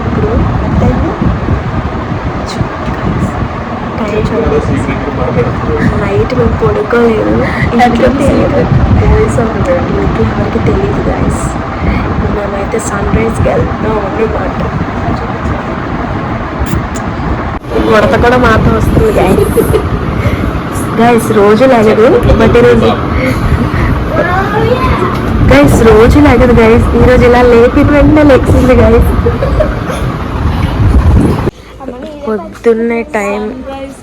ఇప్పుడు నైట్ మేము పడుకోలేదు, ఎవరికి తెలియదు గైస్. మేమైతే సన్ రైజ్కి వెళ్తున్నాం అన్నమాట. ఉడత కూడా మాతో వస్తుంది గైస్. రోజు లాగదు బట్ ఈరోజు గైస్ రోజు లాగదు గైస్. ఈరోజు ఇలా లేపి వెంటనే లెక్సింది గైస్. పొద్దున్నే టైం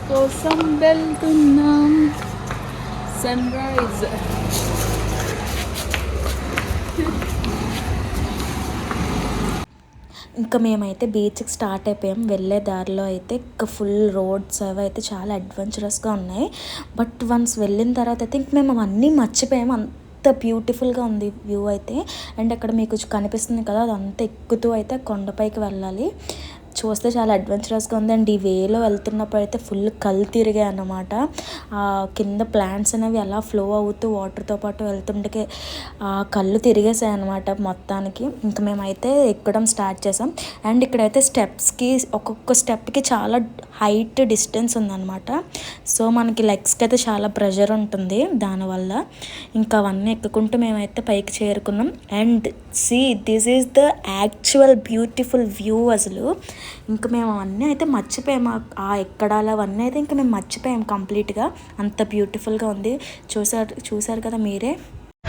కోసం వెళ్తున్నాం. సన్ రైజ్ ఇంకా మేమైతే బీచ్కి స్టార్ట్ అయిపోయాం. వెళ్ళే దారిలో అయితే ఇంకా ఫుల్ రోడ్స్ అవి అయితే చాలా అడ్వెంచరస్గా ఉన్నాయి. బట్ వన్స్ వెళ్ళిన తర్వాత అయితే ఇంక మేము అవన్నీ మర్చిపోయాము. అంత బ్యూటిఫుల్గా ఉంది వ్యూ అయితే. అండ్ అక్కడ మీకు కనిపిస్తుంది కదా, అదంతా ఎక్కుతూ అయితే కొండపైకి వెళ్ళాలి. చూస్తే చాలా అడ్వెంచరస్గా ఉంది. అండ్ ఈ వేలో వెళ్తున్నప్పుడు అయితే ఫుల్ కళ్ళు తిరిగాయి అన్నమాట. కింద ప్లాంట్స్ అనేవి అలా ఫ్లో అవుతూ వాటర్తో పాటు వెళ్తుంటే కళ్ళు తిరిగేసాయి అనమాట మొత్తానికి. ఇంకా మేమైతే ఎక్కడం స్టార్ట్ చేసాం. అండ్ ఇక్కడైతే స్టెప్స్కి ఒక్కొక్క స్టెప్కి చాలా హైట్ డిస్టెన్స్ ఉందన్నమాట. సో మనకి లెగ్స్కి అయితే చాలా ప్రెషర్ ఉంటుంది దానివల్ల. ఇంకా అవన్నీ ఎక్కుకుంటూ మేమైతే పైకి చేరుకున్నాం. And see this is the actual beautiful view అసలు. ఇంకా మేము అవన్నీ అయితే మర్చిపోయాము. ఆ ఎక్కడాలు అవన్నీ అయితే ఇంకా మేము మర్చిపోయాము కంప్లీట్గా. అంత బ్యూటిఫుల్గా ఉంది. చూసారు కదా మీరే.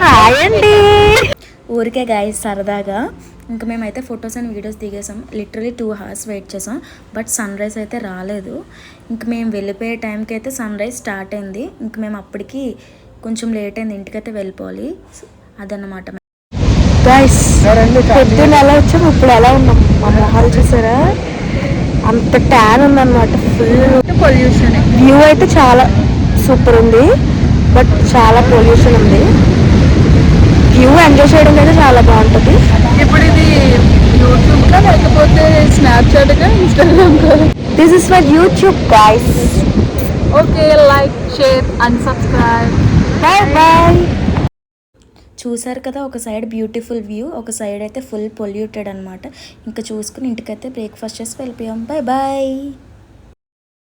హాయ్ అండి. ఊరికే గాయస్ సరదాగా ఇంకా మేమైతే ఫొటోస్ అండ్ వీడియోస్ దిగేసాం. లిటరలీ 2 hours వెయిట్ చేసాం. బట్ సన్ రైజ్ అయితే రాలేదు. ఇంక మేము వెళ్ళిపోయే టైంకి అయితే సన్ రైజ్ స్టార్ట్ అయింది. ఇంక మేము అప్పటికి కొంచెం లేట్ అయింది, ఇంటికైతే వెళ్ళిపోవాలి. అదన్నమాట. గైస్ పొద్దున్న ఎలా వచ్చాము, ఇప్పుడు ఎలా ఉన్నాం. మా మొహాలు చూసారా, అంత ట్యాన్ ఉందన్నమాట. Full pollution. వ్యూ అయితే చాలా సూపర్ ఉంది, బట్ చాలా పొల్యూషన్ ఉంది. వ్యూ ఎంజాయ్ చేయడం అయితే చాలా బాగుంటుంది. ఇప్పుడు ఇది యూట్యూబ్గా లేకపోతే స్నాప్చాట్గా ఇన్స్టాగ్రామ్గా? This is my YouTube guys. Okay, like, share and subscribe. Bye bye. చూసారు కదా, ఒక సైడ్ బ్యూటిఫుల్ వ్యూ, ఒక సైడ్ అయితే ఫుల్ పొల్యూటెడ్ అనమాట. ఇంకా చూసుకుని ఇంటికైతే బ్రేక్ఫాస్ట్ చేసి వెళ్ళిపోయాం. Bye bye.